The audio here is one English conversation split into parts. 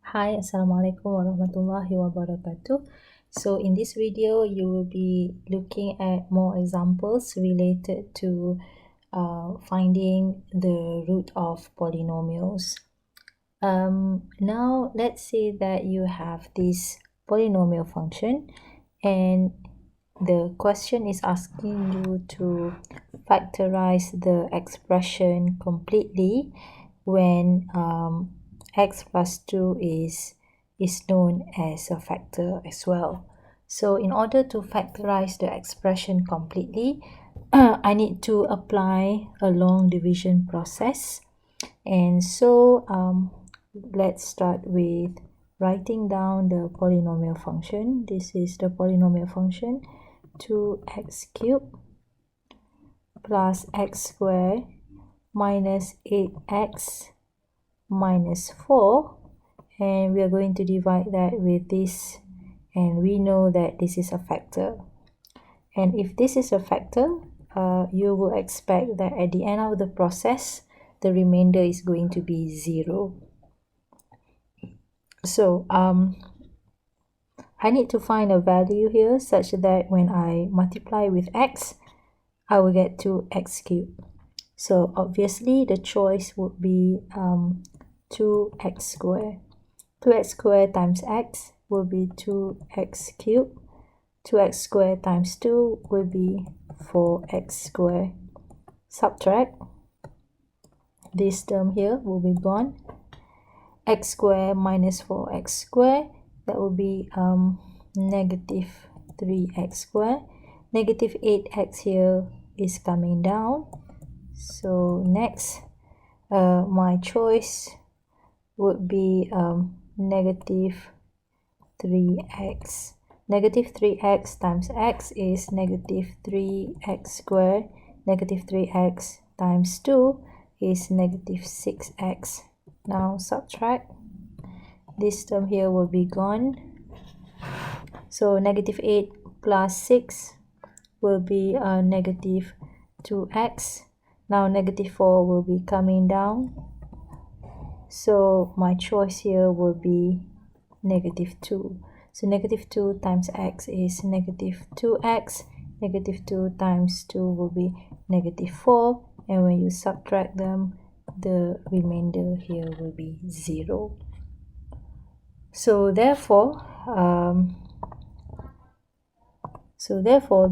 Hi, Assalamualaikum warahmatullahi wabarakatuh. So in this video, you will be looking at more examples related to finding the root of polynomials. Now, let's say that you have this polynomial function and the question is asking you to factorize the expression completely when x plus 2 is known as a factor as well. So in order to factorize the expression completely, I need to apply a long division process. And so let's start with writing down the polynomial function. This is the polynomial function 2x cubed plus x squared minus 8x minus 4, and we are going to divide that with this, and we know that this is a factor. And if this is a factor, you will expect that at the end of the process, the remainder is going to be 0. So I need to find a value here such that when I multiply with x, I will get 2x cubed. So obviously the choice would be 2x squared. 2x squared times x will be 2x cubed. 2x squared times 2 will be 4x squared. Subtract. This term here will be gone. X squared minus 4x squared, that will be negative 3x squared. Negative 8x here is coming down. So next, my choice would be negative 3x. Negative 3x times x is negative 3x squared. Negative 3x times 2 is negative 6x. Now subtract. This term here will be gone. So negative 8 plus 6 will be negative 2x. Now negative 4 will be coming down. So my choice here will be negative 2. So negative 2 times x is negative 2x. Negative 2 times 2 will be negative 4. And when you subtract them, the remainder here will be 0. So therefore,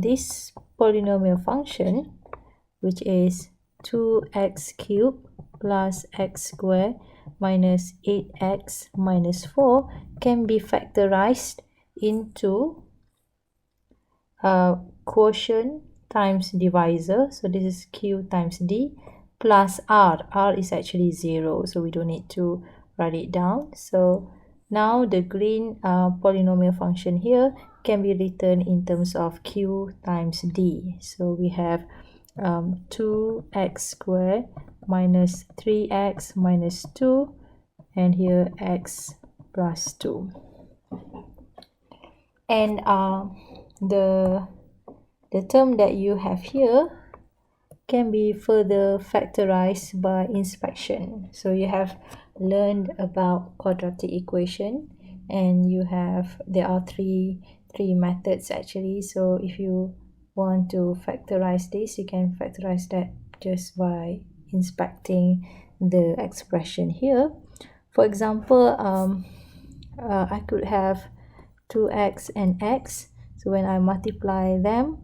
this polynomial function, which is 2x cubed plus x squared minus 8x minus 4, can be factorized into quotient times divisor. So this is q times d plus r. R is actually 0, so we don't need to write it down. So now the green polynomial function here can be written in terms of q times d. So we have 2x squared minus 3x minus 2, and here x plus 2. And the term that you have here can be further factorized by inspection. So you have learned about quadratic equation, and there are three methods actually. So if you want to factorize this, you can factorize that just by inspecting the expression here. For example, I could have 2x and x. So when I multiply them,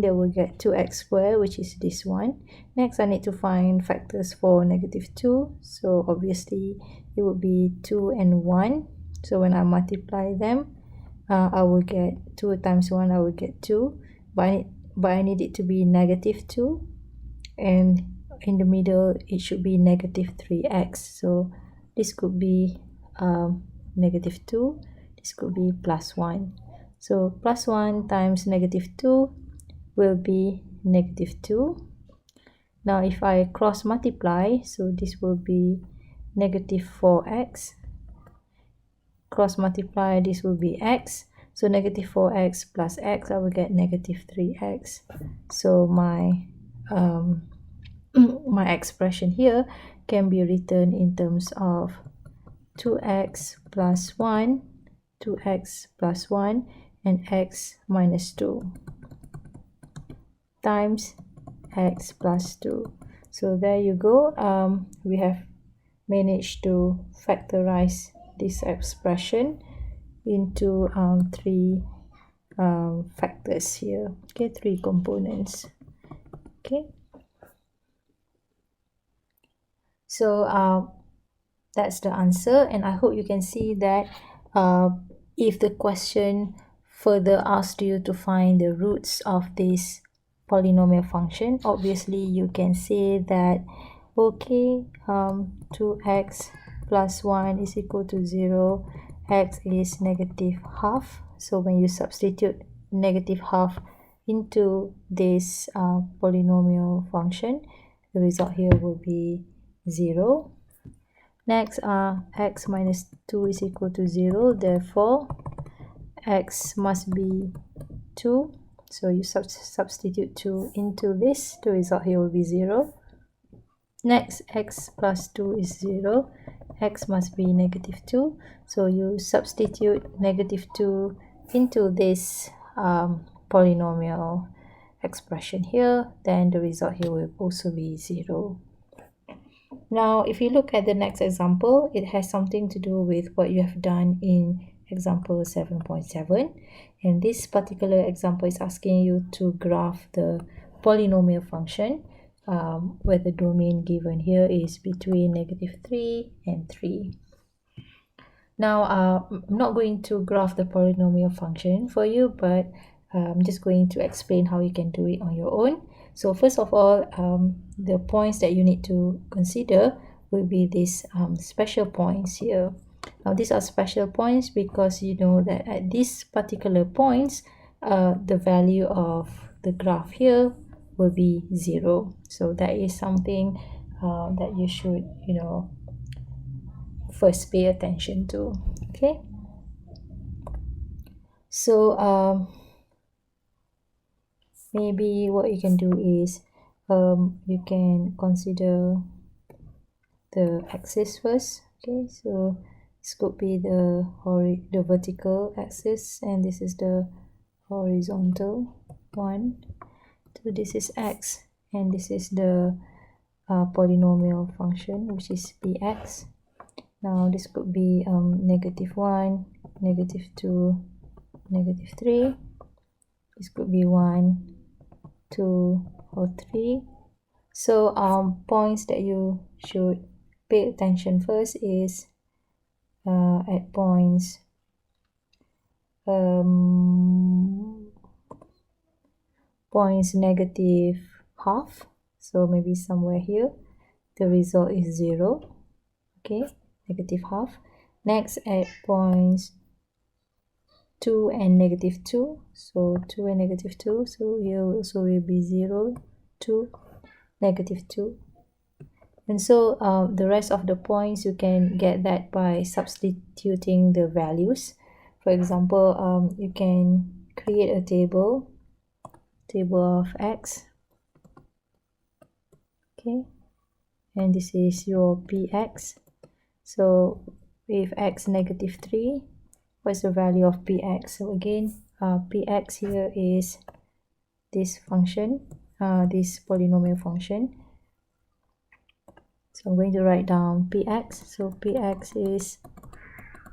they will get 2x squared, which is this one. Next, I need to find factors for negative 2. So obviously, it would be 2 and 1. So when I multiply them, I will get 2 times 1, I will get 2. But I need it to be negative 2. And in the middle, it should be negative 3x. So this could be negative 2. This could be plus 1. So plus 1 times negative 2 will be negative 2. Now if I cross multiply, so this will be negative 4x. Cross multiply, this will be x. So negative 4x plus x, I will get negative 3x. So my my expression here can be written in terms of 2x plus 1, 2x plus 1, and x minus 2 times x plus 2. So there you go. We have managed to factorize this expression into three factors here. Okay, three components. Okay. So that's the answer, and I hope you can see that if the question further asked you to find the roots of this polynomial function, obviously you can say that okay, 2x plus 1 is equal to 0, x is negative half. So when you substitute negative half into this polynomial function, the result here will be 0. Next, x minus 2 is equal to 0, therefore x must be 2. So you substitute 2 into this, the result here will be 0. Next, x plus 2 is 0, x must be negative 2. So you substitute negative 2 into this polynomial expression here, then the result here will also be 0. Now, if you look at the next example, it has something to do with what you have done in example 7.7. And this particular example is asking you to graph the polynomial function where the domain given here is between negative 3 and 3. Now, I'm not going to graph the polynomial function for you, but I'm just going to explain how you can do it on your own. So first of all, the points that you need to consider will be these special points here. Now these are special points because you know that at these particular points, the value of the graph here will be 0. So that is something that you should, first pay attention to. Okay. So maybe what you can do is you can consider the axis first. Okay, so this could be the vertical axis, and this is the horizontal one. So this is x, and this is the polynomial function, which is px. Now this could be negative 1, negative 2, negative 3. This could be 1, 2, or 3. So points that you should pay attention first is at points negative half. So maybe somewhere here the result is 0. Okay, negative half. Next, at points 2 and negative 2. So 2 and negative 2. So here also will be 0, 2, negative 2. And so the rest of the points, you can get that by substituting the values. For example, you can create a table of x. Okay, and this is your px. So if x negative 3, what's the value of px? So again, px here is this function, this polynomial function. So I'm going to write down px. So px is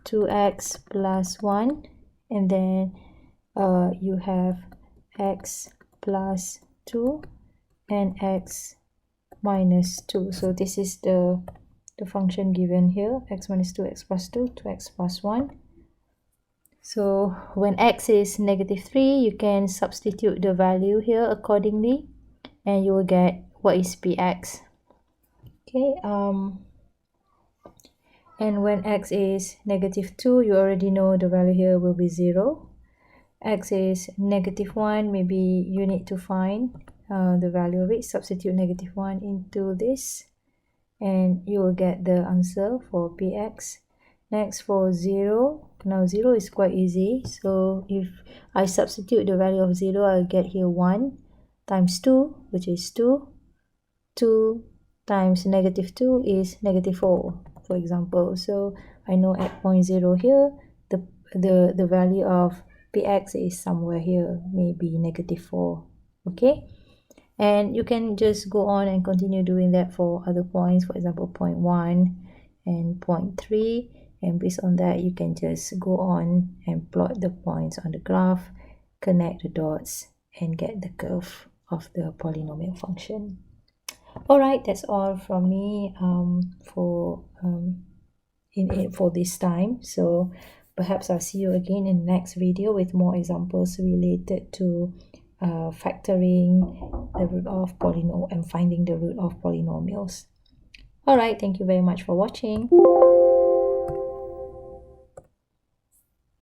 2x plus 1, and then you have x plus 2 and x minus 2. So this is the function given here, x minus 2, x plus 2, 2x plus 1. So when x is negative 3, you can substitute the value here accordingly, and you will get what is px. Okay, and when x is negative 2, you already know the value here will be 0. X is negative 1, maybe you need to find the value of it. Substitute negative 1 into this, and you will get the answer for px. Next, for 0, now 0 is quite easy. So if I substitute the value of 0, I'll get here 1 times 2, which is 2. 2 times negative 2 is negative 4. for example. So I know at point 0 here, the value of px is somewhere here, maybe -4. Okay, and you can just go on and continue doing that for other points, for example point 1 and point 3, and based on that you can just go on and plot the points on the graph, connect the dots, and get the curve of the polynomial function. Alright, that's all from me for this time. So perhaps I'll see you again in the next video with more examples related to factoring the root of polynomial and finding the root of polynomials. Alright, thank you very much for watching.